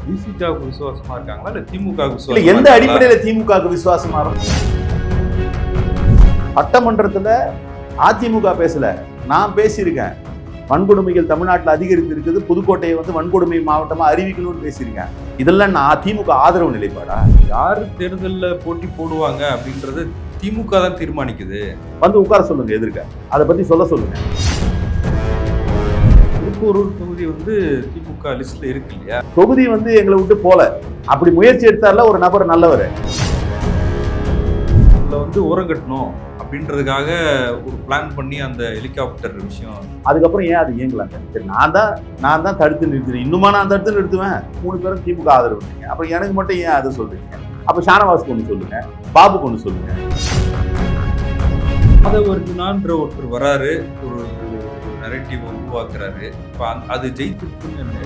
விசிகாவுக்கு விசுவாசமா இருக்காங்களா இல்ல திமுகவுக்கு இல்ல விசுவாசமா எந்த இருக்காங்களா? அடிப்படையில திமுகவுக்கு விசுவாசமா இருக்கும்? சட்டமன்றத்துல அதிமுக பேசல, நான் பேசியிருக்கேன். வன்கொடுமைகள் தமிழ்நாட்டில் அதிகரித்திருக்குது, புதுக்கோட்டையை வந்து வன்கொடுமை மாவட்டமா அறிவிக்கணும்னு பேசியிருக்கேன். இதெல்லாம் நான் திமுக ஆதரவு நிலைப்பாடா? யாரு தேர்தல்ல போட்டி போடுவாங்க அப்படின்றது திமுக தான் தீர்மானிக்குது. வந்து உட்கார சொல்லுங்க, எதிர்க்க அதை பத்தி சொல்ல சொல்லுங்க. திருப்பூரூர் தொகுதி வந்து திமுக லிஸ்ட்ல இருக்கு இல்லையா? தொகுதி வந்து எங்களை விட்டு போல, அப்படி முயற்சி எடுத்தார்ல ஒரு நபர் நல்லவர். அதுல வந்து ஓரம் கட்டணும் அப்படின்றதுக்காக ஒரு பிளான் பண்ணி அந்த ஹெலிகாப்டர் விஷயம். அதுக்கப்புறம் ஏன் அது இயங்கலாங்க? சரி, நான் தான் தடுத்து நிறுத்துறேன். இன்னுமா நான் தடுத்து நிறுத்துவேன்? 3 பேரும் திமுக ஆதரவு பண்ணீங்க, அப்புறம் எனக்கு மட்டும் ஏன் அதை சொல்றீங்க? அப்ப ஷானவாஸ்க்கு ஒண்ணு சொல்லுங்க, பாபுக்கு ஒண்ணு சொல்லுங்க. மாதவர்ஜுனான்ற ஒருத்தர் வராரு, ஒரு நரேட்டிவ் உருவாக்குறாரு. இப்ப அது ஜெயிச்சிருக்குன்னு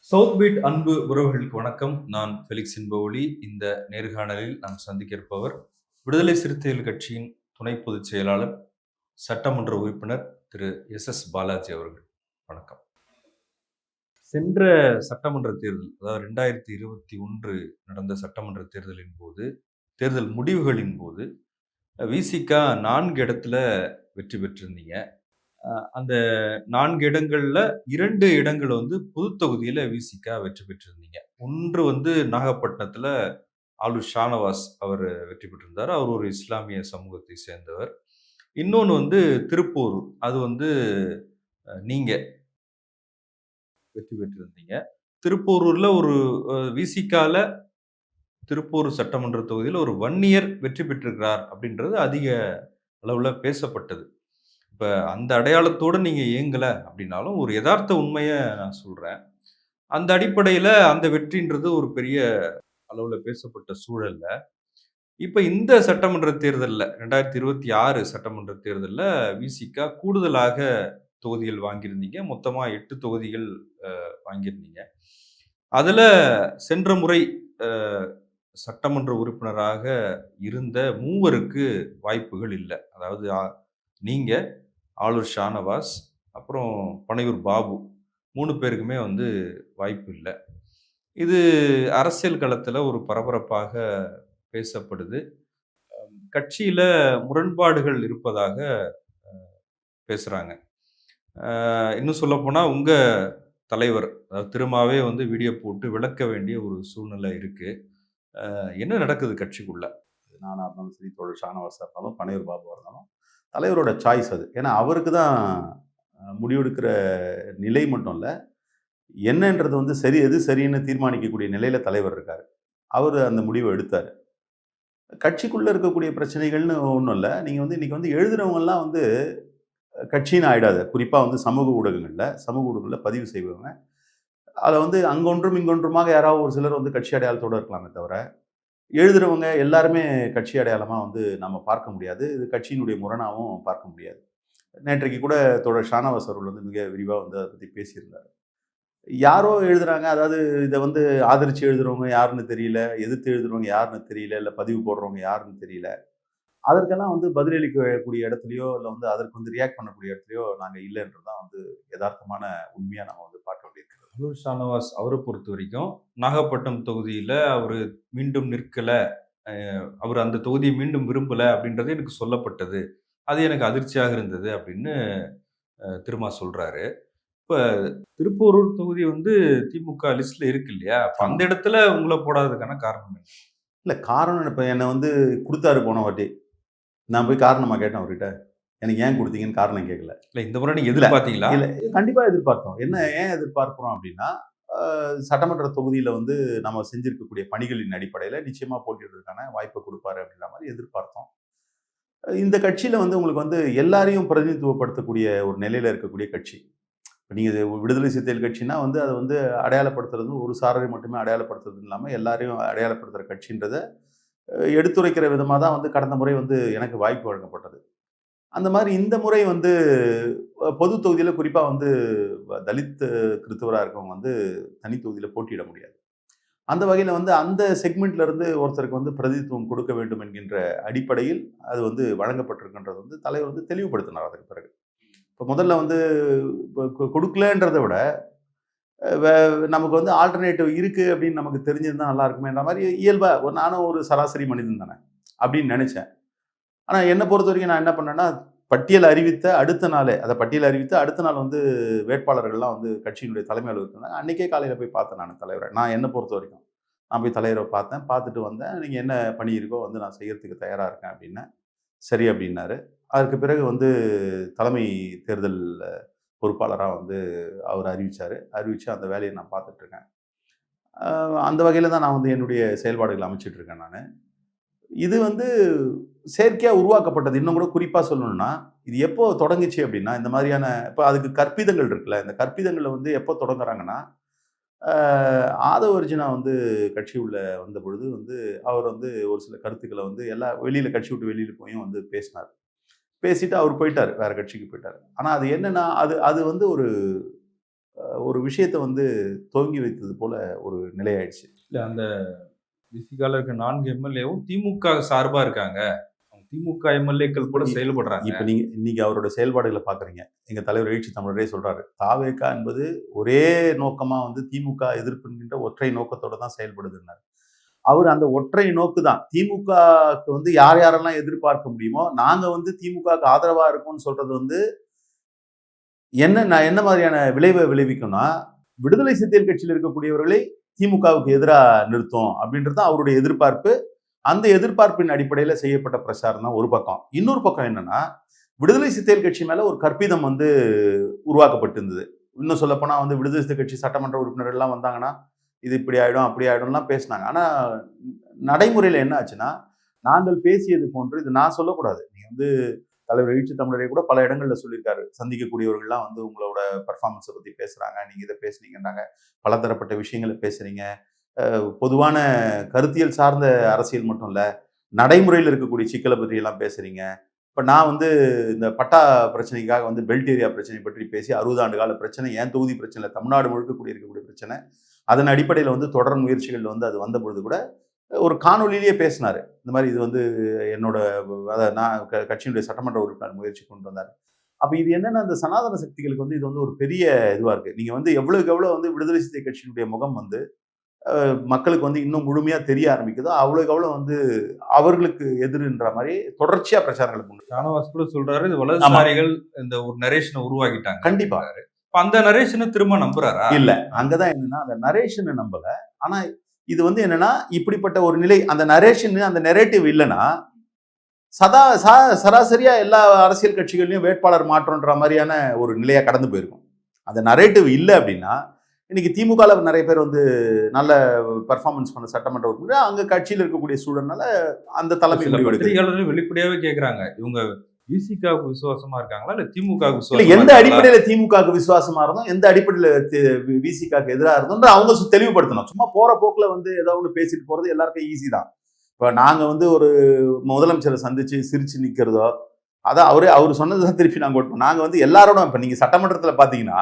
சவுத் பீட் அன்பு உறவுகளுக்கு வணக்கம். நான் ஃபெலிக்ஸ் என்பவொலி. இந்த நேர்காணலில் நாம் சந்திக்க இருப்பவர் விடுதலை சிறுத்தைகள் கட்சியின் துணை பொதுச் செயலாளர், சட்டமன்ற உறுப்பினர் திரு எஸ் பாலாஜி அவர்கள். வணக்கம். சென்ற சட்டமன்ற தேர்தல், அதாவது 2021 நடந்த சட்டமன்ற தேர்தலின் போது, தேர்தல் முடிவுகளின் போது விசிக 4 இடத்துல வெற்றி பெற்றிருந்தீங்க. அந்த 4 இடங்கள்ல 2 இடங்கள் வந்து பொது தொகுதியில விசிக வெற்றி பெற்றிருந்தீங்க. ஒன்று வந்து நாகப்பட்டினத்துல ஆளு ஷானவாஸ் அவர் வெற்றி பெற்றிருந்தார். அவர் ஒரு இஸ்லாமிய சமூகத்தை சேர்ந்தவர். இன்னொன்று வந்து திருப்பூர், அது வந்து நீங்க வெற்றி பெற்றிருந்தீங்க. திருப்பூரூர்ல ஒரு விசிகால திருப்பூர் சட்டமன்ற தொகுதியில் ஒரு வன்னியர் வெற்றி பெற்றிருக்கிறார் அப்படின்றது அதிக அளவுல பேசப்பட்டது. இப்ப அந்த அடையாளத்தோட நீங்க இயங்கல அப்படின்னாலும் ஒரு யதார்த்த உண்மையை நான் சொல்றேன். அந்த அடிப்படையில அந்த வெற்றின்றது ஒரு பெரிய அளவுல பேசப்பட்ட சூழல்ல, இப்ப இந்த சட்டமன்ற தேர்தல்ல 2026 சட்டமன்ற தேர்தல்ல விசிக கூடுதலாக தொகுதிகள் வாங்கியிருந்தீங்க. மொத்தமா 8 தொகுதிகள் வாங்கியிருந்தீங்க. அதுல சென்ற முறை சட்டமன்ற உறுப்பினராக இருந்த 3 வாய்ப்புகள் இல்லை. அதாவது நீங்க, ஆளூர் ஷானவாஸ், அப்புறம் பனையூர் பாபு 3 பேருக்குமே வந்து வாய்ப்பு இல்லை. இது அரசியல் களத்துல ஒரு பரபரப்பாக பேசப்படுது. கட்சியில முரண்பாடுகள் இருப்பதாக பேசுறாங்க. இன்னும் சொல்ல போனா உங்க தலைவர், அதாவது திருமாவே வந்து வீடியோ போட்டு விளக்க வேண்டிய ஒரு சூழ்நிலை இருக்கு. என்ன நடக்குது கட்சிக்குள்ள? நானா இருந்தாலும் சரி, தோழர் ஷானவாஸா இருந்தாலும், பனையூர் பாபுவா இருந்தாலும், தலைவரோட சாய்ஸ் அது. ஏன்னா அவருக்கு தான் முடிவெடுக்கிற நிலை மட்டும் இல்லை, என்னன்றது வந்து சரி எது சரின்னு தீர்மானிக்கக்கூடிய நிலையில தலைவர் இருக்காரு. அவர் அந்த முடிவை எடுத்தார். கட்சிக்குள்ள இருக்கக்கூடிய பிரச்சனைகள்னு ஒன்றும் இல்லை. நீங்க வந்து இன்னைக்கு வந்து எழுதுறவங்கெல்லாம் வந்து கட்சின்னு ஆயிடாது. குறிப்பா வந்து சமூக ஊடகங்கள்ல பதிவு செய்வாங்க. அதை வந்து அங்கொன்றும் இங்கொன்றுமாக யாராவது ஒரு சிலர் வந்து கட்சி அடையாளத்தோட இருக்கலாமே தவிர, எழுதுறவங்க எல்லாருமே கட்சி அடையாளமா வந்து நம்ம பார்க்க முடியாது. இது கட்சியினுடைய முரணாவும் பார்க்க முடியாது. நேற்றைக்கு கூட தோழர் ஷானவாஸ் அவர்கள் வந்து மிக விரிவா வந்து அதை பத்தி பேசியிருந்தார். யாரோ எழுதுறாங்க, அதாவது இதை வந்து ஆதரிச்சு எழுதுறவங்க யாருன்னு தெரியல, எதிர்த்து எழுதுறவங்க யாருன்னு தெரியல, இல்லை பதிவு போடுறவங்க யாருன்னு தெரியல. அதற்கெல்லாம் வந்து பதிலளிக்கக்கூடிய இடத்துலையோ, இல்லை வந்து அதற்கு வந்து ரியாக்ட் பண்ணக்கூடிய இடத்துலையோ நாங்கள் இல்லைன்றதுதான் வந்து யதார்த்தமான உண்மையா நம்ம வந்து பார்க்க வேண்டியிருக்கிறது. ஆளூர் ஷானவாஸ் அவரை பொறுத்த வரைக்கும் நாகப்பட்டினம் தொகுதியில அவரு மீண்டும் நிற்கல, அவர் அந்த தொகுதியை மீண்டும் விரும்பல அப்படின்றது எனக்கு சொல்லப்பட்டது. அது எனக்கு அதிர்ச்சியாக இருந்தது அப்படின்னு திருமா சொல்றாரு. இப்ப திருப்பூரூர் தொகுதி வந்து திமுக லிஸ்ட்ல இருக்கு இல்லையா? அப்ப அந்த இடத்துல உங்களை போடாததுக்கான காரணம் என்ன? இல்லை காரணம், இப்போ என்னை வந்து கொடுத்தாரு போன வாட்டி. நான் போய் காரணமா கேட்டேன் அவர்கிட்ட. எனக்கு ஏன் கொடுத்தீங்கன்னு காரணம் கேட்கல. இல்ல இந்த முறை நீங்க எதிர்பார்த்தீங்களா? இல்லை, கண்டிப்பா எதிர்பார்த்தோம். ஏன் எதிர்பார்க்கிறோம் அப்படின்னா, சட்டமன்ற தொகுதியில வந்து நம்ம செஞ்சிருக்கக்கூடிய பணிகளின் அடிப்படையில நிச்சயமா போட்டியிடுறதுக்கான வாய்ப்பை கொடுப்பாரு அப்படின்ற மாதிரி எதிர்பார்த்தோம். இந்த கட்சியில வந்து உங்களுக்கு வந்து எல்லாரையும் பிரதிநிதித்துவப்படுத்தக்கூடிய ஒரு நிலையில இருக்கக்கூடிய கட்சி. நீங்க விடுதலை சிறுத்தைகள் கட்சினா வந்து அதை வந்து அடையாளப்படுத்துறது ஒரு சாரரை மட்டுமே அடையாளப்படுத்துறது இல்லாமல் எல்லாரையும் அடையாளப்படுத்துகிற கட்சின்றதை எடுத்துரைக்கிற விதமாக தான் வந்து கடந்த முறை வந்து எனக்கு வாய்ப்பு வழங்கப்பட்டது. அந்த மாதிரி இந்த முறை வந்து பொது தொகுதியில் குறிப்பாக வந்து தலித் கிறிஸ்தவராக இருக்கவங்க வந்து தனி தொகுதியில் போட்டியிட முடியாது. அந்த வகையில் வந்து அந்த செக்மெண்ட்ல இருந்து ஒருத்தருக்கு வந்து பிரதிநிதித்துவம் கொடுக்க வேண்டும் என்கின்ற அடிப்படையில் அது வந்து வழங்கப்பட்டிருக்கின்றது வந்து தலைவர் வந்து தெளிவுபடுத்தினார் அதுக்கு பிறகு. இப்போ முதல்ல வந்து கொடுக்கலன்றதை விட நமக்கு வந்து ஆல்டர்னேட்டிவ் இருக்கு அப்படின்னு நமக்கு தெரிஞ்சிருந்தா நல்லா இருக்குமேன்ற மாதிரி இயல்பா நானும் ஒரு சராசரி மனிதன் தானே அப்படின்னு நினைச்சேன். ஆனால் என்னை பொறுத்த வரைக்கும் நான் என்ன பண்ணேன்னா, பட்டியல் அறிவித்த அடுத்த நாளே அதை பட்டியல் அறிவித்து அடுத்த நாள் வந்து வேட்பாளர்கள்லாம் வந்து கட்சியினுடைய தலைமை அலுவலகத்தில் இருந்தாங்க. அன்றைக்கே காலையில் போய் பார்த்தேன் நான் தலைவரை. நான் என்னை பொறுத்த வரைக்கும் நான் போய் தலைவரை பார்த்தேன். பார்த்துட்டு வந்தேன். நீங்கள் என்ன பணி இருக்கோ வந்து நான் செய்யறதுக்கு தயாராக இருக்கேன் அப்படின்னேன். சரி அப்படின்னாரு. அதற்கு பிறகு வந்து தலைமை தேர்தல் பொறுப்பாளராக வந்து அவர் அறிவிச்சார். அறிவித்து அந்த வேலையை நான் பார்த்துட்ருக்கேன். அந்த வகையில் தான் நான் வந்து என்னுடைய செயல்பாடுகள் அமைச்சிட்டு இருக்கேன் நான். இது வந்து செயற்கையாக உருவாக்கப்பட்டது. இன்னும் கூட குறிப்பாக சொல்லணும்னா, இது எப்போ தொடங்குச்சு அப்படின்னா, இந்த மாதிரியான இப்போ அதுக்கு கற்பிதங்கள் இருக்குல்ல, இந்த கற்பிதங்களில் வந்து எப்போ தொடங்குறாங்கன்னா, ஆதவ அர்ஜுனா வந்து கட்சி உள்ள வந்த பொழுது வந்து அவர் வந்து ஒரு சில கருத்துக்களை வந்து எல்லா வெளியில் கட்சி விட்டு வெளியில் போயும் வந்து பேசினார். பேசிட்டு அவர் போயிட்டார், வேற கட்சிக்கு போயிட்டார். ஆனால் அது என்னன்னா, அது அது வந்து ஒரு ஒரு விஷயத்தை வந்து துவங்கி வைத்தது போல ஒரு நிலையாயிடுச்சு. இல்ல அந்த விசிகால இருக்க 4 எம்எல்ஏவும் திமுக சார்பா இருக்காங்க. திமுக எம்எல்ஏக்கள் கூட செயல்படுறாங்க. இப்ப நீங்க இன்னைக்கு அவரோட செயல்பாடுகளை பாக்குறீங்க. எங்க தலைவர் எழுச்சி தமிழரே சொல்றாரு. தாவேகா என்பது ஒரே நோக்கமா வந்து திமுக எதிர்ப்பு என்கின்ற ஒற்றை நோக்கத்தோட தான் செயல்படுதுன்னாரு. அவர் அந்த ஒற்றை நோக்கு தான். திமுகவுக்கு வந்து யார் யாரெல்லாம் எதிர்பார்க்க முடியுமோ, நாங்க வந்து திமுகவுக்கு ஆதரவா இருக்கோம்னு சொல்றது வந்து என்ன மாதிரியான விளைவை விளைவிக்கும்னா, விடுதலை சிறுத்தைகள் கட்சியில் இருக்கக்கூடியவர்களை திமுகவுக்கு எதிராக நிறுத்தும் அப்படின்றது தான் அவருடைய எதிர்பார்ப்பு. அந்த எதிர்பார்ப்பின் அடிப்படையில் செய்யப்பட்ட பிரச்சாரம் தான் ஒரு பக்கம். இன்னொரு பக்கம் என்னன்னா, விடுதலை சிறுத்தைகள் கட்சி மேல ஒரு கற்பிதம் வந்து உருவாக்கப்பட்டிருந்தது. இன்னும் சொல்லப்போனா வந்து விடுதலை சிறுத்தை கட்சி சட்டமன்ற உறுப்பினர்கள் எல்லாம் வந்தாங்கன்னா, இது இப்படி ஆயிடும் அப்படி ஆயிடும்லாம் பேசினாங்க. ஆனா நடைமுறையில் என்ன ஆச்சுன்னா, நாங்கள் பேசியது போன்று இது நான் சொல்லக்கூடாது. நீங்க வந்து தலைவர் எழுச்சி தமிழரை கூட பல இடங்கள்ல சொல்லியிருக்காரு. சந்திக்கக்கூடியவர்கள்லாம் வந்து உங்களோட பெர்ஃபார்மன்ஸை பத்தி பேசுறாங்க. நீங்க இதை பேசுனீங்கன்னாங்க. பலதரப்பட்ட விஷயங்களை பேசுறீங்க. பொதுவான கருத்தியல் சார்ந்த அரசியல் மட்டும் இல்ல, நடைமுறையில் இருக்கக்கூடிய சிக்கலை பற்றி எல்லாம் பேசுறீங்க. இப்ப நான் வந்து இந்த பட்டா பிரச்சனைக்காக வந்து பெல்ட் ஏரியா பிரச்சனை பற்றி பேசி 60 ஆண்டு கால பிரச்சனை, என் தொகுதி பிரச்சனை, தமிழ்நாடு முழுக்க கூடியிருக்கக்கூடிய பிரச்சனை. அதன் அடிப்படையில் வந்து தொடர் முயற்சிகள் வந்து அது வந்த பொழுது கூட ஒரு காணொலியிலேயே பேசினாரு. இந்த மாதிரி இது வந்து என்னோட நான் கட்சியினுடைய சட்டமன்ற உறுப்பினர் முயற்சி கொண்டு வந்தாரு. அப்ப இது என்னன்னா, அந்த சனாதன சக்திகளுக்கு வந்து இது வந்து ஒரு பெரிய இதுவா இருக்கு. நீங்க வந்து எவ்வளவுக்கு எவ்வளவு வந்து விடுதலை சிறுத்தை கட்சியினுடைய முகம் வந்து மக்களுக்கு வந்து இன்னும் முழுமையா தெரிய ஆரம்பிக்குதோ, அவ்வளவுக்கு அவ்வளவு வந்து அவர்களுக்கு எதிர்ன்ற மாதிரி தொடர்ச்சியா பிரச்சாரங்களை கொண்டு ஷானவாஸ் கூட சொல்றாரு, இது வலதுசாரிகள் இந்த ஒரு நரேஷனை உருவாக்கிட்டாங்க. கண்டிப்பா. அந்த நரேஷனை திரும்ப நம்புறாரா? இல்ல. அங்கதான் என்னன்னா, அந்த நரேஷனை நம்பல. ஆனா இது வந்து என்னன்னா, இப்படிப்பட்ட ஒரு நிலை, அந்த நரேஷன், அந்த நெரேட்டிவ் இல்லைன்னா சராசரியா எல்லா அரசியல் கட்சிகள்லயும் வேட்பாளர் மாற்றம்ன்ற மாதிரியான ஒரு நிலையா கடந்து போயிருக்கும். அந்த நரேட்டிவ் இல்லை அப்படின்னா, இன்னைக்கு திமுகல நிறைய பேர் வந்து நல்ல பெர்ஃபார்மன்ஸ் பண்ண சட்டமன்ற உறுப்பினர் அங்க கட்சியில் இருக்கக்கூடிய சூழல்னால அந்த தலைமை பத்திரிகையாளர்கள் வெளிப்படையாவே கேட்கிறாங்க, இவங்க விசிகாவுக்கு விசுவாசமா இருக்காங்களா இல்ல திமுக எந்த அடிப்படையில திமுகவுக்கு விசுவாசமா இருந்தோம், எந்த அடிப்படையில விசிகாவுக்கு எதிராக இருந்தோம் அவங்க தெளிவுபடுத்தணும். சும்மா போற போக்குல வந்து ஏதாவது ஒன்று பேசிட்டு போறது எல்லாருக்கும் ஈஸி தான். இப்ப நாங்க வந்து ஒரு முதலமைச்சரை சந்திச்சு சிரிச்சு நிக்கிறதோ, அதான் அவரு சொன்னதுதான் திருப்பி நாங்க ஓட்டுவோம். நாங்க வந்து எல்லாரோட இப்ப நீங்க சட்டமன்றத்துல பாத்தீங்கன்னா,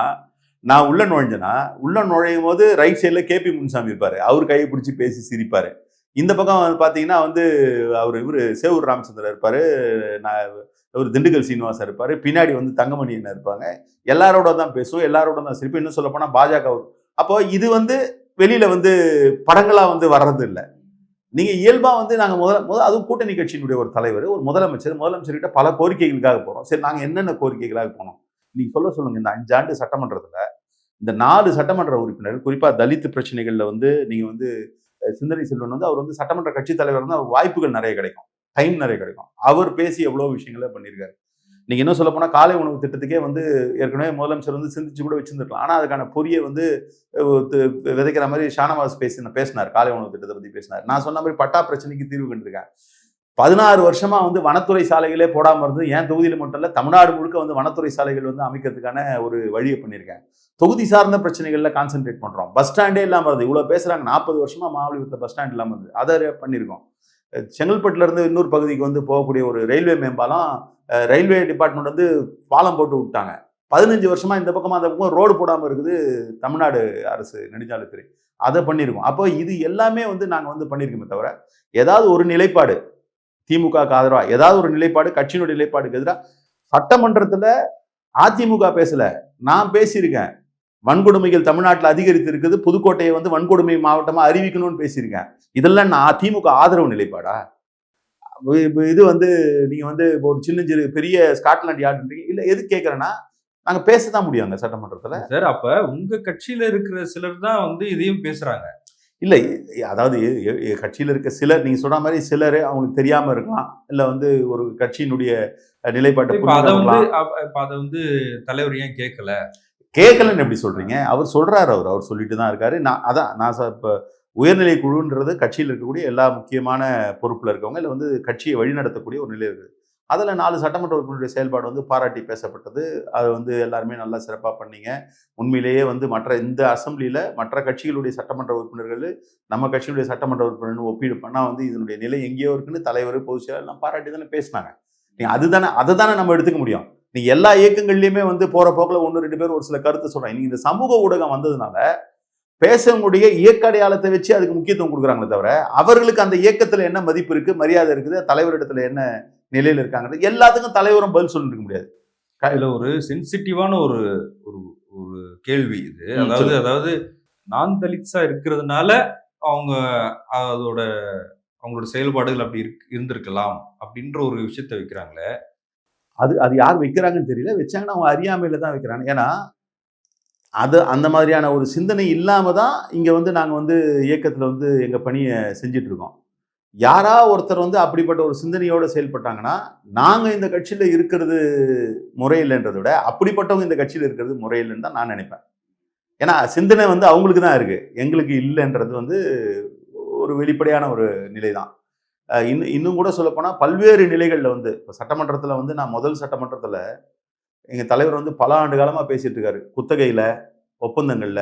நான் உள்ள நுழைஞ்சேன்னா, உள்ள நுழையும் போது ரைட் சைட்ல கேபி முனுசாமி இருப்பாரு. அவர் கையை பிடிச்சி பேசி சிரிப்பாரு. இந்த பக்கம் பாத்தீங்கன்னா வந்து இவரு சேவூர் ராமச்சந்திரன் இருப்பாரு, ஒரு திண்டுக்கல் சீனிவாசன் இருப்பாரு, பின்னாடி வந்து தங்கமணி என்ன இருப்பாங்க. எல்லாரோட தான் பேசுவோம், எல்லாரோட தான் சிரிப்போம். இன்னும் சொல்ல போனா பாஜக. அப்போ இது வந்து வெளியில வந்து படங்களா வந்து வர்றது இல்லை. நீங்க இயல்பா வந்து நாங்க அதுவும் கூட்டணி கட்சியினுடைய ஒரு தலைவர், ஒரு முதலமைச்சர்கிட்ட பல கோரிக்கைகளுக்காக போறோம். சரி, நாங்க என்னென்ன கோரிக்கைகளாக போனோம் நீங்க சொல்லுங்க. இந்த 5 ஆண்டு சட்டமன்றத்துல இந்த 4 சட்டமன்ற உறுப்பினர்கள், குறிப்பா தலித் பிரச்சனைகள்ல வந்து நீங்க வந்து சிந்தனை செல்வன் வந்து அவர் வந்து சட்டமன்ற கட்சி தலைவர் வந்து அவர் வாய்ப்புகள் நிறைய கிடைக்கும், டைம் நிறைய கிடைக்கும். அவர் பேசி எவ்வளவு விஷயங்களை பண்ணியிருக்காரு. நீங்க இன்னும் சொல்ல போனா காலை உணவு திட்டத்துக்கே வந்து ஏற்கனவே முதலமைச்சர் வந்து சிந்திச்சு கூட வச்சிருந்துருக்கலாம். ஆனா அதுக்கான பொறியை வந்து விதைக்கிற மாதிரி ஷானவாஸ் பேசினார். காலை உணவு திட்டத்தை பத்தி பேசினார். நான் சொன்ன மாதிரி பட்டா பிரச்சனைக்கு தீர்வு கண்டிருக்கேன். 16 வருஷமா வந்து வனத்துறை சாலைகளே போடாம இருந்து என் தொகுதியில மட்டும் இல்ல தமிழ்நாடு முழுக்க வந்து வனத்துறை சாலைகள் வந்து அமைக்கிறதுக்கான ஒரு வழியை பண்ணியிருக்கேன். தொகுதி சார்ந்த பிரச்சனைகள்ல கான்சென்ட்ரேட் பண்றோம். பஸ் ஸ்டாண்டே இல்லாம இருந்தது. இவ்வளவு பேசுறாங்க, 40 வருஷமா மாவட்டத்தில் பஸ் ஸ்டாண்ட் இல்லாம இருந்தது. அதை பண்ணியிருக்கோம். செங்கல்பட்டுல இருந்து இன்னொரு பகுதிக்கு வந்து போகக்கூடிய ஒரு ரயில்வே மேம்பாலம், ரயில்வே டிபார்ட்மெண்ட் வந்து பாலம் போட்டு விட்டாங்க. 15 வருஷமா இந்த பக்கம் அந்த பக்கம் ரோடு போடாம இருக்குது தமிழ்நாடு அரசு நெடுஞ்சாலைத்துறை. அதை பண்ணியிருக்கோம். அப்போ இது எல்லாமே வந்து நாங்கள் வந்து பண்ணியிருக்கோமே தவிர ஏதாவது ஒரு நிலைப்பாடு திமுகவுக்கு ஆதரவா ஏதாவது ஒரு நிலைப்பாடு கட்சியினுடைய நிலைப்பாடுக்கு எதிராக சட்டமன்றத்தில் அதிமுக பேசல, நான் பேசியிருக்கேன். வன்கொடுமைகள் தமிழ்நாட்டில் அதிகரித்து இருக்குது, புதுக்கோட்டையை வந்து வன்கொடுமை மாவட்டமா அறிவிக்கணும்னு பேசியிருக்கேன். இதெல்லாம் நான் திமுக ஆதரவு நிலைப்பாடா? இது வந்து நீங்க வந்து ஒரு சின்னஞ்சிறு பெரிய ஸ்காட்லாண்ட் யார்டுன்றீங்க. இல்ல எது கேட்கறேன்னா, நாங்க பேசதான் முடியும் அங்க சட்டமன்றத்துல. சார் அப்ப உங்க கட்சியில இருக்கிற சிலர் தான் வந்து இதையும் பேசுறாங்க. இல்ல அதாவது கட்சியில இருக்க சிலர் நீங்க சொல்ற மாதிரி சிலர் அவங்களுக்கு தெரியாம இருக்கலாம். இல்ல வந்து ஒரு கட்சியினுடைய நிலைப்பாட்டை இப்ப அத வந்து தலைவர் ஏன் கேட்கல? கேட்கலன்னு எப்படி சொல்றீங்க? அவர் சொல்றாரு. அவர் சொல்லிட்டு தான் இருக்காரு. நான் இப்ப உயர்நிலை குழுன்றது கட்சியில் இருக்கக்கூடிய எல்லா முக்கியமான பொறுப்புல இருக்கவங்க இல்ல வந்து கட்சியை வழிநடத்தக்கூடிய ஒரு நிலை இருக்குது. அதுல 4 சட்டமன்ற உறுப்பினருடைய செயல்பாடு வந்து பாராட்டி பேசப்பட்டது. அது வந்து எல்லாருமே நல்லா சிறப்பா பண்ணீங்க. உண்மையிலேயே வந்து மற்ற இந்த அசெம்பிளியில மற்ற கட்சிகளுடைய சட்டமன்ற உறுப்பினர்கள் நம்ம கட்சியுடைய சட்டமன்ற உறுப்பினர்கள் ஒப்பீடு பண்ணா வந்து இதனுடைய நிலை எங்கேயோ இருக்குன்னு தலைவர், பொதுச் செயலாளர் எல்லாம் பாராட்டி தானே பேசினாங்க. நீங்க அதை தானே நம்ம எடுத்துக்க முடியும். நீங்க எல்லா இயக்கங்கள்லயுமே வந்து போற போக்குல 1-2 பேர் ஒரு சில கருத்து சொல்றாங்க. நீங்க இந்த சமூக ஊடகம் வந்ததுனால பேசக்கூடிய இயக்க அடையாளத்தை வச்சு அதுக்கு முக்கியத்துவம் கொடுக்குறாங்களே தவிர அவர்களுக்கு அந்த இயக்கத்துல என்ன மதிப்பு இருக்கு, மரியாதை இருக்குது, தலைவரிடத்துல என்ன நிலையில இருக்காங்க, எல்லாத்துக்கும் தலைவரும் பதில் சொல்லிட்டு இருக்க முடியாது. இதுல ஒரு சென்சிட்டிவான ஒரு ஒரு கேள்வி இது. அதாவது நான் தலித்ஸா இருக்கிறதுனால அவங்க அவங்களோட செயல்பாடுகள் அப்படி இருந்திருக்கலாம் அப்படின்ற ஒரு விஷயத்த வைக்கிறாங்களே. அது யார் வைக்கிறாங்கன்னு தெரியல. வச்சாங்கன்னா அவங்க அறியாமையில தான் வைக்கிறாங்க. ஏன்னா அந்த மாதிரியான ஒரு சிந்தனை இல்லாம தான் இங்க வந்து நாங்க வந்து இயக்கத்துல வந்து எங்க பணியை செஞ்சுட்டு இருக்கோம். யாரா ஒருத்தர் வந்து அப்படிப்பட்ட ஒரு சிந்தனையோட செயல்பட்டாங்கன்னா நாங்க இந்த கட்சியில இருக்கிறது முறையில்லைன்றதை விட அப்படிப்பட்டவங்க இந்த கட்சியில இருக்கிறது முறையில்லைன்னு தான் நான் நினைப்பேன். ஏன்னா சிந்தனை வந்து அவங்களுக்கு தான் இருக்கு, எங்களுக்கு இல்லைன்றது வந்து ஒரு வெளிப்படையான ஒரு நிலை தான். இன்னும் கூட சொல்லப்போனா பல்வேறு நிலைகள்ல வந்து இப்போ சட்டமன்றத்துல வந்து நான் முதல் சட்டமன்றத்துல எங்க தலைவர் வந்து பல ஆண்டு காலமா பேசிட்டு இருக்காரு. குத்தகையில, ஒப்பந்தங்கள்ல,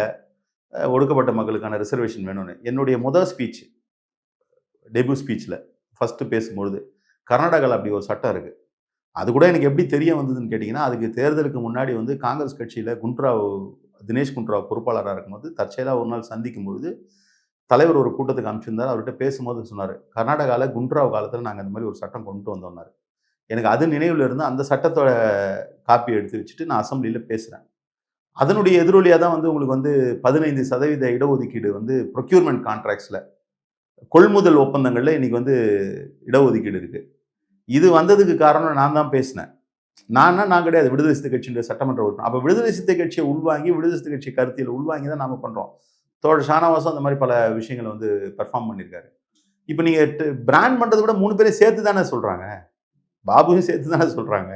ஒடுக்கப்பட்ட மக்களுக்கான ரிசர்வேஷன் வேணும்னு. என்னுடைய முதல் ஸ்பீச் டெபியூ ஸ்பீச்ல ஃபர்ஸ்ட் பேசும்பொழுது கர்நாடகாவில் அப்படி ஒரு சட்டம் இருக்கு. அது கூட எனக்கு எப்படி தெரிய வந்ததுன்னு கேட்டிங்கன்னா, அதுக்கு தேர்தலுக்கு முன்னாடி வந்து காங்கிரஸ் கட்சியில் தினேஷ் குண்ட்ராவ் பொறுப்பாளராக இருக்கும்போது தற்செயலாக ஒரு நாள் சந்திக்கும் பொழுது தலைவர் ஒரு கூட்டத்துக்கு அனுப்பிச்சிருந்தார். அவர்கிட்ட பேசும்போது சொன்னார், கர்நாடகாவில் குண்ட்ராவ் காலத்தில் நாங்கள் இந்த மாதிரி ஒரு சட்டம் கொண்டு வந்தோம்னாரு. எனக்கு அது நினைவில் இருந்து அந்த சட்டத்தோட காப்பி எடுத்து வச்சுட்டு நான் அசம்பிளியில் பேசுகிறேன். அதனுடைய எதிரொலியாக தான் வந்து உங்களுக்கு வந்து 15% இடஒதுக்கீடு வந்து ப்ரொக்யூர்மெண்ட் கான்ட்ராக்ட்ஸில் கொள்முதல் ஒப்பந்தங்களில் இன்னைக்கு வந்து இடஒதுக்கீடு இருக்கு. இது வந்ததுக்கு காரணம் நான் தான் பேசினேன். நான் கிடையாது, விடுதலை சிறுத்தை கட்சியுடைய சட்டமன்ற உறுப்பினர். அப்போ விடுதலை சிறுத்தை கட்சியை உள்வாங்கி விடுதலை சிறுத்தை கட்சி கருத்தியில் உள்வாங்கி தான் நாம பண்றோம். தோழர் ஷானவாசும் அந்த மாதிரி பல விஷயங்களை வந்து பெர்ஃபார்ம் பண்ணியிருக்காரு. இப்போ நீங்க பிராண்ட் பண்றதை விட 3 பேரையும் சேர்த்து தானே சொல்றாங்க, பாபுவும் சேர்த்து தானே சொல்றாங்க.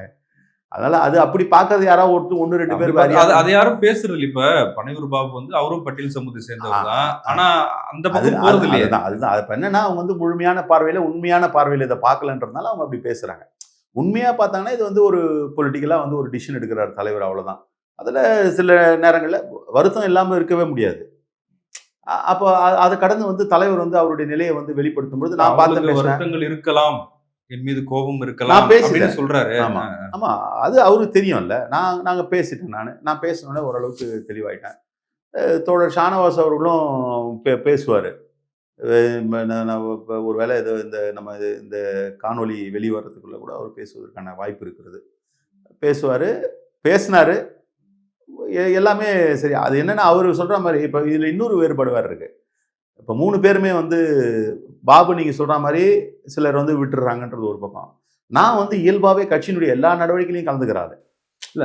அதனால அது அப்படி பார்க்கறது யாராவது 1-2 பேர் அதை யாரும் பேசுறது. இப்ப பனையூர் பாபு வந்து அவரும் பட்டியல் சமூகத்தை சேர்ந்தவர் தான். ஆனா அந்த பக்கம் போறது இல்லையா? அதுதான் அது என்னன்னா அவங்க வந்து முழுமையான பார்வையில உண்மையான பார்வையில இதை பார்க்கலன்றதுனால அவங்க அப்படி பேசுறாங்க. உண்மையா பார்த்தாங்கன்னா இது வந்து ஒரு பொலிட்டிக்கலா வந்து ஒரு டிசிஷன் எடுக்கிறார் தலைவர், அவ்வளவுதான். அதுல சில நேரங்கள்ல வருத்தம் இல்லாம இருக்கவே முடியாது. அப்போ அதை கடந்து வந்து தலைவர் வந்து அவருடைய நிலையை வந்து வெளிப்படுத்தும் பொழுது நான் பார்த்த வருத்தங்கள் இருக்கலாம், என் மீது கோபம் இருக்கலாம் அப்படின்னு சொல்றாரு. ஆமா அது அவருக்கு தெரியும்ல. நாங்க பேசிட்டேன். நான் பேசினோட ஓரளவுக்கு தெளிவாயிட்டேன். தோழர் ஷானவாஸ் அவர்களும் பேசுவாரு. ஒரு வேளை இது இந்த காணொலி வெளிவரத்துக்குள்ள கூட அவர் பேசுவதற்கான வாய்ப்பு இருக்கிறது. பேசினாரு, எல்லாமே சரி. அது என்னன்னா அவர் சொல்ற மாதிரி இப்ப இதுல இன்னொரு வேறுபாடு வேற இருக்கு. இப்ப 3 பேருமே வந்து பாபு நீங்க சொல்ற மாதிரி சிலர் வந்து விட்டுறாங்கன்றது ஒரு பக்கம். நான் வந்து இயல்பாவே கட்சியினுடைய எல்லா நடவடிக்கையிலையும் கலந்துக்கிறாரு. இல்ல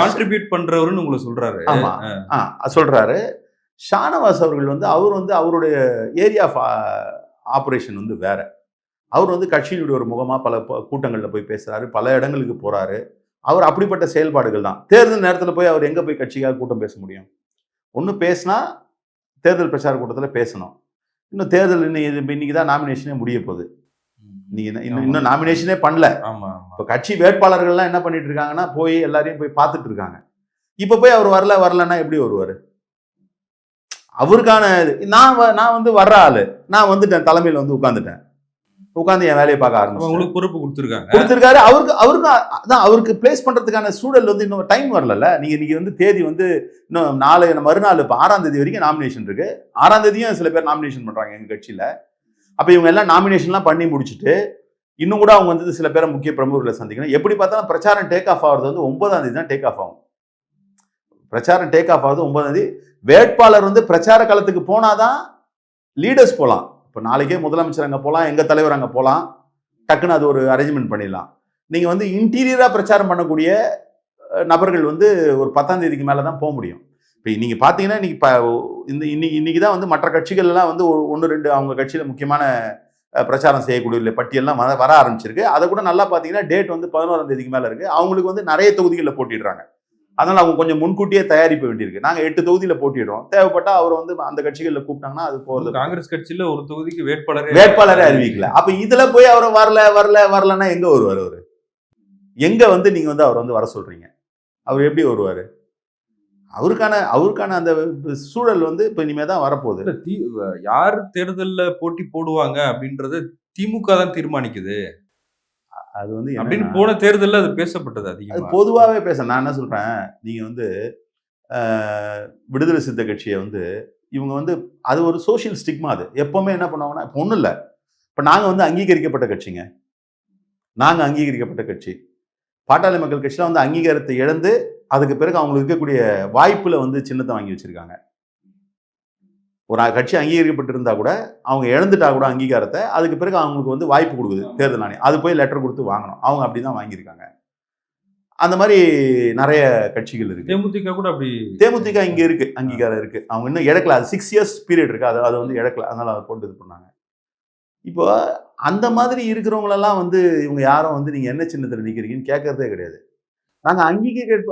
கான்ட்ரிபியூட் பண்றவருன்னு உங்களை சொல்றாரு. ஆமா சொல்றாரு. ஷானவாஸ் அவர்கள் வந்து அவர் வந்து அவருடைய ஏரியா ஆஃப் ஆபரேஷன் வந்து வேற. அவர் வந்து கட்சியினுடைய ஒரு முகமா பல கூட்டங்களில் போய் பேசுறாரு, பல இடங்களுக்கு போறாரு. அவர் அப்படிப்பட்ட செயல்பாடுகள் தான். தேர்தல் நேரத்தில் போய் அவர் எங்க போய் கட்சிக்காக கூட்டம் பேச முடியும்? ஒன்று பேசினா தேர்தல் பிரச்சார கூட்டத்தில் பேசணும். இன்னும் தேர்தல் இன்னைக்கு தான் நாமினேஷனே முடிய போகுது. நீங்க இன்னும் நாமினேஷனே பண்ணல. இப்போ கட்சி வேட்பாளர்கள்லாம் என்ன பண்ணிட்டு இருக்காங்கன்னா போய் எல்லாரையும் போய் பார்த்துட்டு இருக்காங்க. இப்போ போய் அவர் வரலன்னா எப்படி வருவார்? அவருக்கான நான் வந்து வர்ற ஆளு, நான் வந்துட்டேன், தலைமையில் வந்து உட்காந்துட்டேன். உட்காந்து என் வேலையை பார்க்க அப்ப ஆரம்பிச்சு உங்களுக்கு பொறுப்பு கொடுத்துருக்காங்க. கொடுத்துருக்காரு. அவருக்கு பிளேஸ் பண்றதுக்கான சூழல் வந்து இன்னும் டைம் வரல. நீங்க இன்னைக்கு வந்து தேதி வந்து இன்னும் மறுநாள் இப்போ 6ஆம் தேதி வரைக்கும் நாமினேஷன் இருக்கு. 6ஆம் தேதியும் சில பேர் நாமினேஷன் பண்றாங்க எங்க கட்சியில. அப்ப இவங்க எல்லாம் நாமினேஷன்லாம் பண்ணி முடிச்சுட்டு இன்னும் கூட அவங்க வந்து சில பேரை முக்கிய பிரமுகர்களை சந்திக்கணும். எப்படி பார்த்தாலும் பிரச்சாரம் டேக் ஆஃப் ஆகிறது வந்து 9ஆம் தேதி தான் டேக் ஆஃப் ஆகும். பிரச்சாரம் டேக் ஆஃப் ஆகுது 9ஆம் தேதி. வேட்பாளர் வந்து பிரச்சார காலத்துக்கு போனாதான் லீடர்ஸ் போகலாம். இப்போ நாளைக்கே முதலமைச்சர் அங்கே போகலாம், எங்க தலைவர் அங்கே போகலாம், டக்குன்னு அது ஒரு அரேஞ்ச்மெண்ட் பண்ணிடலாம். நீங்க வந்து இன்டீரியரா பிரச்சாரம் பண்ணக்கூடிய நபர்கள் வந்து ஒரு 10ஆம் தேதிக்கு மேல தான் போக முடியும். இப்போ நீங்க பாத்தீங்கன்னா இன்னைக்கு தான் வந்து மற்ற கட்சிகள் எல்லாம் வந்து 1-2 அவங்க கட்சியில முக்கியமான பிரச்சாரம் செய்யக்கூடிய பட்டியல்லாம் வர ஆரம்பிச்சிருக்கு. அதை கூட நல்லா பாத்தீங்கன்னா டேட் வந்து 11ஆம் தேதிக்கு மேல இருக்கு. அவங்களுக்கு வந்து நிறைய தொகுதிகளில் போட்டிடுறாங்க. அதனால அவங்க கொஞ்சம் முன்கூட்டியே தயாரிப்பு வேண்டியிருக்கு. நாங்க 8 தொகுதியில போட்டிடுறோம். தேவைப்பட்டா அவர் வந்து அந்த கட்சிகள்ல கூப்பிட்டாங்கன்னா அது போறது. காங்கிரஸ் கட்சியில ஒரு தொகுதிக்கு வேட்பாளரே அறிவிக்கல. அப்ப இதுல போய் அவர் வரலன்னா எங்க வருவார் அவரு? எங்க வந்து நீங்க வந்து அவர் வந்து வர சொல்றீங்க? அவர் எப்படி வருவாரு? அவருக்கான அந்த சூழல் வந்து இப்ப இனிமே தான் வரப்போகுது. யார் தேர்தல்ல போட்டி போடுவாங்க அப்படின்றது திமுக தான் தீர்மானிக்குது. அது வந்து அப்படின்னு போன தேர்தல்ல அது பேசப்பட்டது அதிகமா. அது பொதுவாகவே நான் என்ன சொல்றேன், நீங்க வந்து விடுதலை சிறுத்தை கட்சியை வந்து இவங்க வந்து அது ஒரு சோசியல் ஸ்டிக்மா. அது எப்பவுமே என்ன பண்ணுவாங்கன்னா, இப்போ ஒன்றும் இல்லை, இப்போ நாங்கள் வந்து அங்கீகரிக்கப்பட்ட கட்சிங்க. நாங்கள் அங்கீகரிக்கப்பட்ட கட்சி. பாட்டாளி மக்கள் கட்சியில் வந்து அங்கீகாரத்தை இழந்து அதுக்கு பிறகு அவங்களுக்கு இருக்கக்கூடிய வாய்ப்புல வந்து சின்னத்தை வாங்கி வச்சிருக்காங்க. ஒரு கட்சி அங்கீகரிக்கப்பட்டிருந்தா கூட அவங்க இழந்துட்டா கூட அங்கீகாரத்தை, அதுக்கு பிறகு அவங்களுக்கு வந்து வாய்ப்பு கொடுக்குது தேர்தல் ஆணையம். அது போய் லெட்டர் கொடுத்து வாங்கணும். அவங்க அப்படிதான் வாங்கியிருக்காங்க. அந்த மாதிரி நிறைய கட்சிகள் இருக்கு. தேமுதிக கூட அப்படி. தேமுதிக இங்க இருக்கு, அங்கீகாரம் இருக்கு. அவங்க இன்னும் இழக்கல. அது 6 இயர்ஸ் பீரியட் இருக்கு. அதை வந்து இழக்கல. அதனால அதை போட்டு இது பண்ணாங்க. இப்போ அந்த மாதிரி இருக்கிறவங்களெல்லாம் வந்து இவங்க யாரும் வந்து நீங்க என்ன சின்னத்தில் நிற்கிறீங்கன்னு கேட்கறதே கிடையாது. நாங்க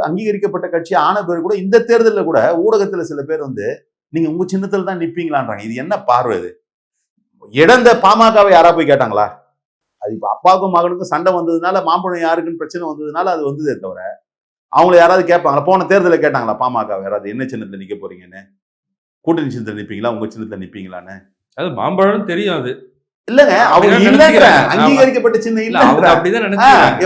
அங்கீகரிக்கப்பட்ட கட்சி ஆன பேர் கூட இந்த தேர்தலில் கூட ஊடகத்துல சில பேர் வந்து நீங்க உங்க சின்னத்தில் தான் நிற்பீங்களான்றாங்க. இது என்ன பார்வை? இது இழந்த பாமகவை யாரா போய் கேட்டாங்களா? அது இப்ப அப்பாவுக்கும் மகனுக்கும் சண்டை வந்ததுனால, மாம்பழம் யாருக்குன்னு பிரச்சனை வந்ததுனால அது வந்ததே தவிர அவங்கள யாராவது கேட்பாங்களா? போன தேர்தலில் கேட்டாங்களா பாமகவை யாராவது என்ன சின்னத்தில் நிக்க போறீங்கன்னு? கூட்டணி சின்னத்தில் நிற்பீங்களா, உங்க சின்னத்தில் நிற்பீங்களான்னு? அது மாம்பழம் தெரியும். அது இல்லங்க, அவங்க இல்லைன்ற அங்கீகரிக்கப்பட்ட சின்னம் இல்ல.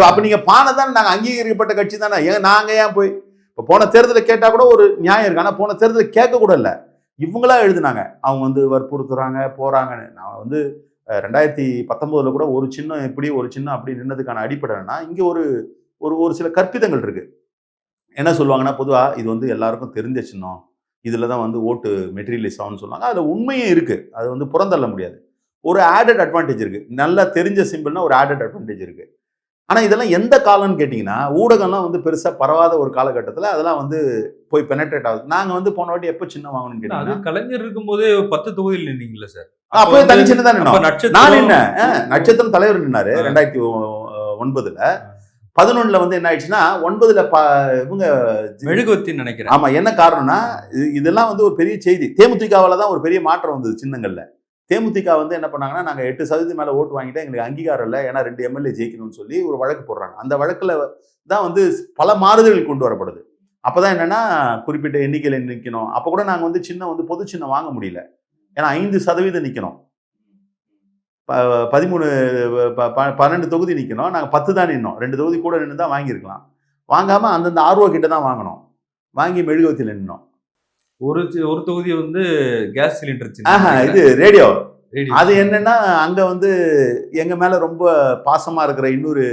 அப்ப நீங்க பானை தான், நாங்க அங்கீகரிக்கப்பட்ட கட்சி தானே. நாங்க ஏன் போய் இப்ப போன தேர்தலில் கேட்டா கூட ஒரு நியாயம் இருக்கு. ஆனா போன தேர்தலில் கேட்க கூட இல்லை, இவங்களா எழுதுனாங்க. அவங்க வந்து வற்புறுத்துறாங்க போறாங்கன்னு. நான் வந்து 2019 கூட ஒரு சின்னம் இப்படி ஒரு சின்னம் அப்படி நின்னதுக்கான அடிப்படைனா இங்க ஒரு ஒரு சில கற்பிதங்கள் இருக்கு. என்ன சொல்லுவாங்கன்னா, பொதுவா இது வந்து எல்லாருக்கும் தெரிஞ்ச சின்னம், இதுலதான் வந்து ஓட்டு மெட்டீரியலைஸ் ஆகும்னு சொல்லுவாங்க. அதுல உண்மையும் இருக்கு, அது வந்து புறந்தள்ள முடியாது. ஒரு ஆடட் அட்வான்டேஜ் இருக்கு. நல்லா தெரிஞ்ச சிம்பிள்னா ஒரு ஆடட் அட்வான்டேஜ் இருக்கு. ஆனா இதெல்லாம் எந்த காலம்னு கேட்டீங்கன்னா, ஊடகம்லாம் வந்து பெருசா பரவாத ஒரு காலகட்டத்தில் அதெல்லாம் வந்து போய் பெனட்ரேட் ஆகுது. நாங்க வந்து போன வாட்டி எப்போ சின்ன வாங்கணும்னு கேட்டீங்கன்னா, கலைஞர் இருக்கும்போதே 10 தொகுதியில் நின்னீங்களா சார்? அப்போ தனி சின்ன தான் நின்னோம். நான் நின்னேன். நட்சத்திரம் தலைவர் நின்னாரு 2009. 11 வந்து என்ன ஆயிடுச்சுன்னா, 9 இவங்க மெழுகுவத்தின்னு நினைக்கிறேன். ஆமா, என்ன காரணம்னா இதெல்லாம் வந்து ஒரு பெரிய செய்தி. தேமுதிகவால தான் ஒரு பெரிய மாற்றம் வந்தது சின்னங்கள்ல. தேமுதிக வந்து என்ன பண்ணாங்கன்னா, நாங்க 8% மேல ஓட்டு வாங்கிட்டா எங்களுக்கு அங்கீகாரம் இல்லை, ஏன்னா 2 எம்எல்ஏ ஜெயிக்கணும்னு சொல்லி ஒரு வழக்கு போடுறாங்க. அந்த வழக்குல தான் வந்து பல மாறுதல்கள் கொண்டு வரப்படுது. அப்பதான் என்னன்னா, குறிப்பிட்ட எண்ணிக்கையில நிக்கணும். அப்ப கூட நாங்க வந்து சின்ன வந்து பொது சின்னம் வாங்க முடியல, ஏன்னா 5% நிக்கணும். 12 தொகுதி நிக்கணும். நாங்க 10 தான் நின்னோம். 2 தொகுதி கூட நின்று தான் வாங்கியிருக்கலாம். வாங்காம அந்தந்த ஆர்வ கிட்ட தான் வாங்கணும். வாங்கி மெழுகுவத்தில நின்னோம். ஒரு தொகுதி வந்து கேஸ் சிலிண்டர் இது ரேடியோ. அது என்னன்னா, அங்க வந்து எங்க மேல ரொம்ப பாசமா இருக்கிற இன்னொரு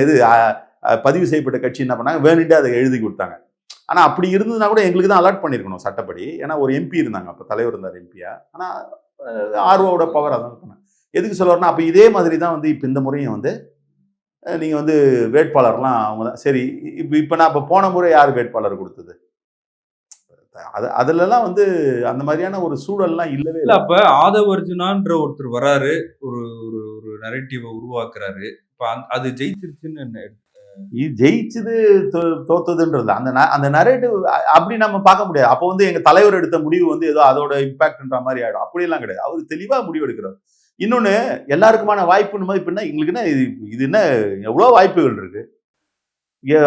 இது பதிவு செய்யப்பட்ட கட்சி என்ன பண்ணாங்க, வேணுண்டே அதை எழுதி கொடுத்தாங்க. ஆனா அப்படி இருந்ததுன்னா கூட எங்களுக்கு தான் அலர்ட் பண்ணிருக்கணும் சட்டப்படி. ஏன்னா ஒரு எம்பி இருந்தாங்க, அப்ப தலைவர் இருந்தார் எம்பியா. ஆனா ஆர்வோட பவர் அதான் பண்ணேன். எதுக்கு சொல்ல வரேன்னா, அப்ப இதே மாதிரி தான் வந்து இப்ப இந்த முறையும் வந்து நீங்க வந்து வேட்பாளர்லாம் அவங்க தான். சரி, இப்ப நான் இப்ப போன முறை யார் வேட்பாளர் கொடுத்தது? அதுலலாம் வந்து அந்த மாதிரியான ஒரு சூழல்லாம் இல்லவே இல்லை. அப்ப ஆதவ அர்ஜுனான்ற ஒருத்தர் வராரு, ஒரு ஒரு நரேட்டிவ உருவாக்குறாரு. இப்ப அது ஜெயிச்சிருச்சுன்னு ஜெயிச்சது தோத்ததுன்றது அந்த நரேட்டிவ் அப்படி நம்ம பார்க்க முடியாது. அப்போ வந்து எங்க தலைவர் எடுத்த முடிவு வந்து ஏதோ அதோட இம்பாக்ட்ன்ற மாதிரி ஆயிடும். அப்படியெல்லாம் கிடையாது. அவரு தெளிவா முடிவு எடுக்கிறார். இன்னொன்னு, எல்லாருக்குமான வாய்ப்புன்னு மாதிரி இப்ப எங்களுக்கு என்ன இது என்ன எவ்வளவு வாய்ப்புகள் இருக்கு.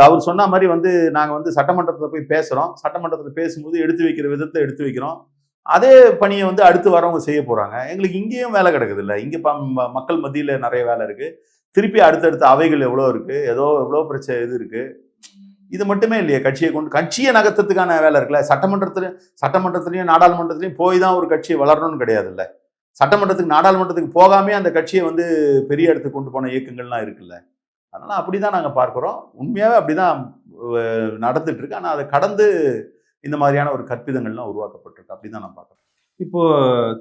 அவர் சொன்ன மாதிரி வந்து நாங்க வந்து சட்டமன்றத்தில் போய் பேசுறோம். சட்டமன்றத்தில் பேசும்போது எடுத்து வைக்கிற விதத்தை எடுத்து வைக்கிறோம். அதே பணியை வந்து அடுத்து வரவங்க செய்ய போறாங்க. எங்களுக்கு இங்கேயும் வேலை கிடக்குது இல்லை, இங்கே மக்கள் மத்தியில் நிறைய வேலை இருக்கு. திருப்பி அடுத்தடுத்த அவைகள் எவ்வளோ இருக்கு, எவ்வளோ பிரச்சனை இது இருக்கு. இது மட்டுமே இல்லையே, கட்சியை நகர்த்தத்துக்கான வேலை இருக்குல்ல. சட்டமன்றத்திலையும் நாடாளுமன்றத்திலையும் போய் தான் ஒரு கட்சியை வளரணும்னு கிடையாது இல்லை. சட்டமன்றத்துக்கு நாடாளுமன்றத்துக்கு போகாமே அந்த கட்சியை வந்து பெரிய இடத்துக்கு கொண்டு போன இயக்கங்கள்லாம் இருக்குல்ல. அதனால அப்படிதான் நாங்கள் பார்க்குறோம். உண்மையாகவே அப்படிதான் நடந்துட்டு இருக்கு. ஆனால் அதை கடந்து இந்த மாதிரியான ஒரு கற்பிதங்கள்லாம் உருவாக்கப்பட்டிருக்கு. அப்படிதான் நான் பார்க்குறேன். இப்போ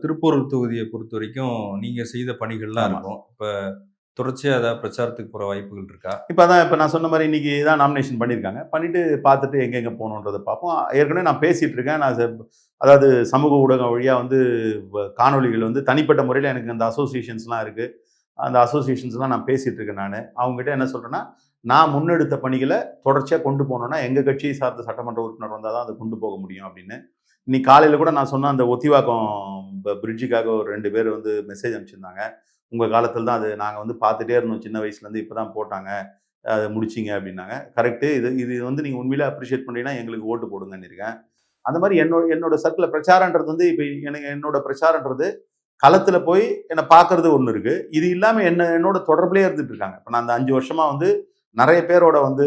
திருப்பூர் தொகுதியை பொறுத்த வரைக்கும் நீங்க செய்த பணிகள்லாம் இருக்கும். இப்போ தொடர்ச்சியாக ஏதாவது பிரச்சாரத்துக்கு போகிற வாய்ப்புகள் இருக்கா? இப்போ நான் சொன்ன மாதிரி இன்னைக்கு தான் நாமினேஷன் பண்ணியிருக்காங்க. பண்ணிட்டு பார்த்துட்டு எங்கெங்கே போகணுன்றதை பார்ப்போம். ஏற்கனவே நான் பேசிட்டு இருக்கேன். அதாவது சமூக ஊடகம் வழியாக வந்து காணொலிகள் வந்து தனிப்பட்ட முறையில் எனக்கு அந்த அசோசியேஷன்ஸ்லாம் இருக்குது. அந்த அசோசியேஷன்ஸ்லாம் நான் பேசிகிட்டு இருக்கேன். அவங்ககிட்ட என்ன சொல்கிறேன்னா, நான் முன்னெடுத்த பணிகளை தொடர்ச்சியாக கொண்டு போனோன்னா எங்கள் கட்சியை சார்ந்த சட்டமன்ற உறுப்பினர் வந்தால் தான் அதை கொண்டு போக முடியும் அப்படின்னு. இன்னைக்கு காலையில் கூட நான் சொன்ன அந்த ஒத்திவாக்கம் பிரிட்ஜுக்காக ஒரு 2 பேர் வந்து மெசேஜ் அனுப்பிச்சிருந்தாங்க. உங்கள் காலத்தில் தான் அது நாங்கள் வந்து பார்த்துட்டே இருந்தோம் சின்ன வயசுலேருந்து, இப்போ தான் போட்டாங்க, அதை முடிச்சிங்க அப்படின்னாங்க. கரெக்டு. இது வந்து நீங்கள் உண்மையிலே அப்ரிஷியேட் பண்ணீங்கன்னா எங்களுக்கு ஓட்டு போடுங்கன்னு இருக்கேன். அந்த மாதிரி என்னோட சர்க்கிளில் பிரச்சாரன்றது வந்து இப்போ என்னோட பிரச்சாரன்றது களத்தில் போய் என்னை பார்க்கறது ஒன்று இருக்குது. இது இல்லாமல் என்னோட தொடர்புலேயே இருந்துட்டு இருக்காங்க. இப்போ நான் அந்த 5 வருஷமாக வந்து நிறைய பேரோட வந்து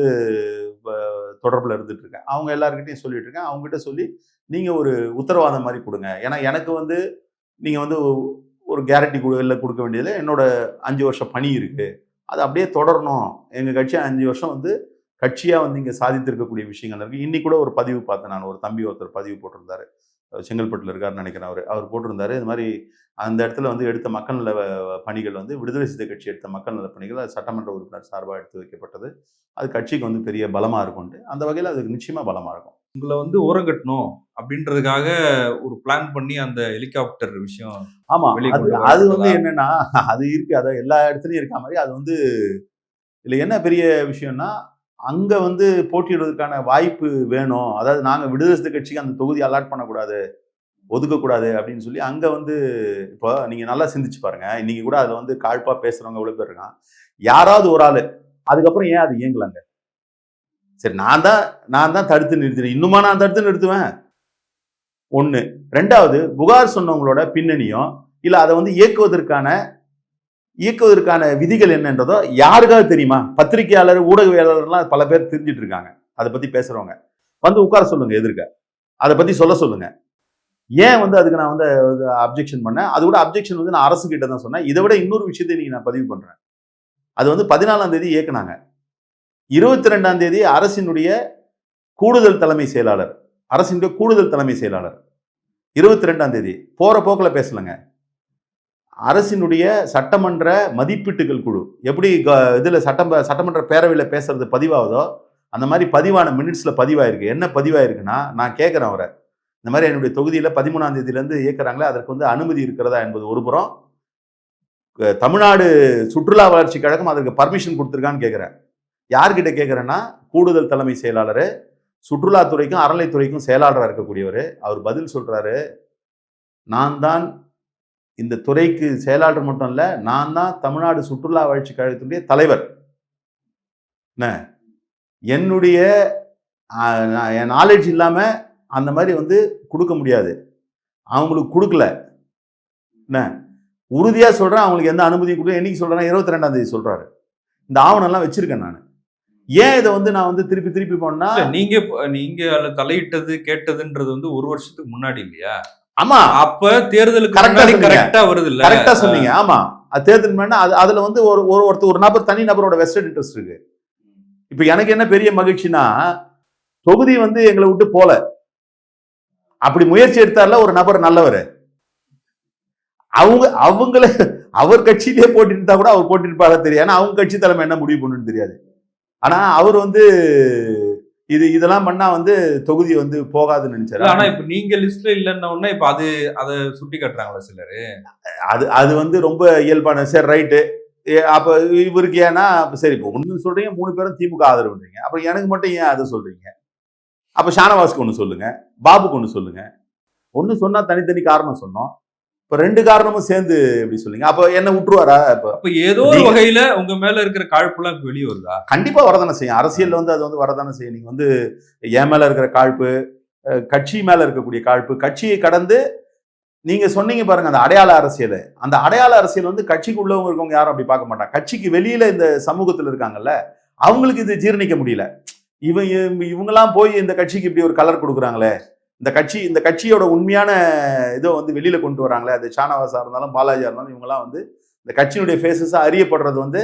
தொடர்பில் இருந்துட்டு இருக்கேன். அவங்க எல்லாருக்கிட்டையும் சொல்லிட்டு இருக்கேன். அவங்ககிட்ட சொல்லி நீங்கள் ஒரு உத்தரவாதம் மாதிரி கொடுங்க. ஏன்னா எனக்கு வந்து நீங்கள் வந்து ஒரு கேரண்டி கொடுக்க வேண்டியதில்லை. என்னோட 5 வருஷம் பணி இருக்குது, அது அப்படியே தொடரணும். எங்கள் கட்சி 5 வருஷம் வந்து கட்சியாக வந்து இங்கே சாதித்திருக்கக்கூடிய விஷயங்கள் இருக்குது. இன்னைக்கு கூட ஒரு பதிவு பார்த்தேன். நான் ஒரு தம்பி ஒருத்தர் பதிவு போட்டிருந்தாரு, செங்கல்பட்டில் இருக்காருன்னு நினைக்கிறேன். அவர் போட்டிருந்தாரு, இது மாதிரி அந்த இடத்துல வந்து எடுத்த மக்கள் நல பணிகள் வந்து விடுதலை சிறுத்தை கட்சி எடுத்த மக்கள் நல பணிகள் அது சட்டமன்ற உறுப்பினர் சார்பாக எடுத்து வைக்கப்பட்டது. அது கட்சிக்கு வந்து பெரிய பலமாக இருக்கும்ட்டு. அந்த வகையில் அதுக்கு நிச்சயமாக பலமாக இருக்கும். உங்களை வந்து ஓரங்கட்டணும் அப்படின்றதுக்காக ஒரு பிளான் பண்ணி அந்த ஹெலிகாப்டர் விஷயம். ஆமா, அது வந்து என்னன்னா, அது இருக்கு, அதாவது எல்லா இடத்துலையும் இருக்க மாதிரி அது வந்து இல்லை. என்ன பெரிய விஷயம்னா, அங்க வந்து போட்டியிடுவதற்கான வாய்ப்பு வேணும். அதாவது நாங்கள் விடுதலை சிறுத்தை கட்சிக்கு அந்த தொகுதி அலாட் பண்ணக்கூடாது, ஒதுக்கக்கூடாது அப்படின்னு சொல்லி அங்கே வந்து இப்போ நீங்கள் நல்லா சிந்திச்சு பாருங்க. இன்னைக்கு கூட அதில் வந்து காழ்ப்பாக பேசுகிறவங்க எவ்வளோ பேர் இருக்கான். யாராவது ஒரு ஆள் அதுக்கப்புறம் ஏன் அது இயங்கலாங்க? சரி, நான் தான் தடுத்து நிறுத்துறேன். இன்னுமா நான் தடுத்து நிறுத்துவேன்? ஒன்று. 2வது, புகார் சொன்னவங்களோட பின்னணியும் இல்லை அதை வந்து இயக்குவதற்கான விதிகள் என்னன்றதோ யாருக்காவது தெரியுமா? பத்திரிகையாளர், ஊடகவியலாளர்லாம் பல பேர் தெரிஞ்சிட்டு இருக்காங்க. அதை பற்றி பேசுகிறவங்க வந்து உட்கார சொல்லுங்க, எதிர்க்க அதை பற்றி சொல்ல சொல்லுங்க. ஏன் வந்து அதுக்கு நான் வந்து அப்ஜெக்ஷன் பண்ணேன்? அது கூட அப்ஜெக்ஷன் வந்து நான் அரசு கிட்ட தான் சொன்னேன். இதை விட இன்னொரு விஷயத்தை இன்னைக்கு நான் பதிவு பண்றேன். அது வந்து 14ஆம் தேதி இயக்குனாங்க. 22ஆம் தேதி அரசினுடைய கூடுதல் தலைமை செயலாளர் 22ஆம் தேதி போற போக்கில் பேசலங்க. அரசினுடைய சட்டமன்ற மதிப்பீட்டுகள் குழு எப்படி இதுல சட்டமன்ற பேரவையில் பேசுறது பதிவாகுதோ அந்த மாதிரி பதிவான மினிட்ஸ்ல பதிவாயிருக்கு. என்ன பதிவாயிருக்குன்னா, நான் கேட்கிறேன் அவரை, இந்த மாதிரி என்னுடைய தொகுதியில் 13ஆம் தேதியிலேருந்து இயக்குறாங்களே, அதற்கு வந்து அனுமதி இருக்கிறதா என்பது ஒரு புறம். தமிழ்நாடு சுற்றுலா வளர்ச்சி கழகம் அதற்கு பர்மிஷன் கொடுத்துருக்கான்னு கேட்குறேன். யார்கிட்ட கேட்குறேன்னா, கூடுதல் தலைமை செயலாளர், சுற்றுலாத்துறைக்கும் அறநிலைத்துறைக்கும் செயலாளராக இருக்கக்கூடியவர். அவர் பதில் சொல்றாரு, நான் தான் இந்த துறைக்கு செயலாளர் மட்டும் இல்லை, நான் தான் தமிழ்நாடு சுற்றுலா வளர்ச்சி கழகத்துடைய தலைவர். என்னுடைய என் நாலேஜ் இல்லாமல் அந்த மாதிரி வந்து கொடுக்க முடியாது. அவங்களுக்கு கொடுக்கல. என்ன உறுதியா சொல்றேன், அவங்களுக்கு எந்த அனுமதியும் கொடுக்கல. என்னைக்கு சொல்றேன்? 22ஆம் தேதி சொல்றாரு. இந்த ஆவணம்லாம் வச்சிருக்கேன் நான். ஏன் இதை வந்து நான் வந்து திருப்பி போனா, நீங்க அதுல தலையிட்டது கேட்டதுன்றது வந்து 1 வருஷத்துக்கு முன்னாடி இல்லையா? ஆமா, அப்ப தேர்தலுக்கு கரெக்டா வருது இல்ல? கரெக்டா சொன்னீங்க. ஆமா, அது தேர்தல் முன்னாடி. அதுல வந்து ஒரு நபர், தனி நபரோட வெஸ்டட் இன்ட்ரெஸ்ட் இருக்கு. இப்ப எனக்கு என்ன பெரிய மகிழ்ச்சினா, தொகுதி வந்து எங்களை விட்டு போல. அப்படி முயற்சி எடுத்தார்ல ஒரு நபர், நல்லவர். அவங்கள அவர் கட்சியிலே போட்டிருந்தா கூட அவர் போட்டிருப்பாரா தெரியாது. ஏன்னா அவங்க கட்சி தலைமை என்ன முடிவு பண்ணுன்னு தெரியாது. ஆனா அவர் வந்து இதெல்லாம் பண்ணா வந்து தொகுதி வந்து போகாதுன்னு நினைச்சாரு. ஆனா இப்ப நீங்க லிஸ்ட்ல இல்லைன்னா உடனே இப்ப அதை சுட்டி காட்டுறாங்களா சிலரு? அது வந்து ரொம்ப இயல்பான. சரி, ரைட்டு. அப்ப இவருக்கு ஏன்னா சரி, இப்போ ஒண்ணு சொல்றீங்க, 3 பேரும் திமுக ஆதரவுன்றீங்க, அப்ப எனக்கு மட்டும் ஏன் அதை சொல்றீங்க? அப்ப ஷானவாஸ்க்கு ஒண்ணு சொல்லுங்க, பாபுக்கு ஒண்ணு சொல்லுங்க. ஒண்ணு சொன்னா தனித்தனி காரணம் சொன்னோம். இப்ப 2 காரணமும் சேர்ந்து எப்படி சொல்லுங்க? அப்ப என்ன விட்டுருவாரா? அப்ப ஏதோ ஒரு வகையில உங்க மேல இருக்கிற காழ்ப்புலாம் வெளியே வருதா? கண்டிப்பா வரதானே செய்யும். அரசியல்ல வந்து அது வந்து வரதானே செய்யும். நீங்க வந்து என் மேல இருக்கிற காழ்ப்பு, கட்சி மேல இருக்கக்கூடிய காழ்ப்பு, கட்சியை கடந்து நீங்க சொன்னீங்க பாருங்க அந்த அடையாள அரசியல். அந்த அடையாள அரசியல் வந்து கட்சிக்கு உள்ளவங்க இருக்கவங்க யாரும் அப்படி பார்க்க மாட்டாங்க. கட்சிக்கு வெளியில இந்த சமூகத்துல இருக்காங்கல்ல, அவங்களுக்கு இது ஜீரணிக்க முடியல. இவங்கெல்லாம் போய் இந்த கட்சிக்கு இப்படி ஒரு கலர் கொடுக்குறாங்களே, இந்த கட்சியோட உண்மையான இதை வந்து வெளியில கொண்டு வராங்களே, அது ஷானவாஸா இருந்தாலும் பாலாஜியா இருந்தாலும் இவங்கெல்லாம் வந்து இந்த கட்சியினுடைய ஃபேஸஸா அறியப்படுறது வந்து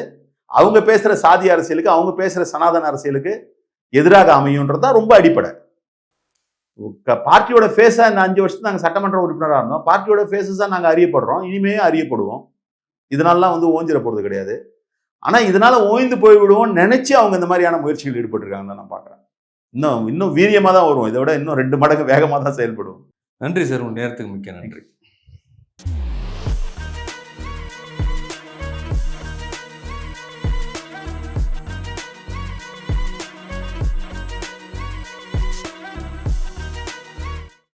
அவங்க பேசுற சாதி அரசியலுக்கு, அவங்க பேசுற சனாதன அரசியலுக்கு எதிராக அமையும்ன்றது தான் ரொம்ப அடிப்படை. பார்ட்டியோட ஃபேஸா இந்த 5 வருஷத்துக்கு நாங்கள் சட்டமன்ற உறுப்பினராக இருந்தோம். பார்ட்டியோட ஃபேஸஸா நாங்கள் அறியப்படுறோம், இனிமே அறியப்படுவோம். இதனாலலாம் வந்து ஓஞ்சிட போறது கிடையாது. ஆனா இதனால ஓய்ந்து போய்விடுவோம் நினைச்சு அவங்க இந்த மாதிரியான முயற்சிகள் ஈடுபட்டிருக்காங்கன்னு நான் பார்க்குறேன். இன்னும் வீரியமா தான் வரும். இதை விட இன்னும் 2 மடங்கு வேகமாக தான் செயல்படுவோம். நன்றி சார், உங்கள் நேரத்துக்கு மிக்க நன்றி.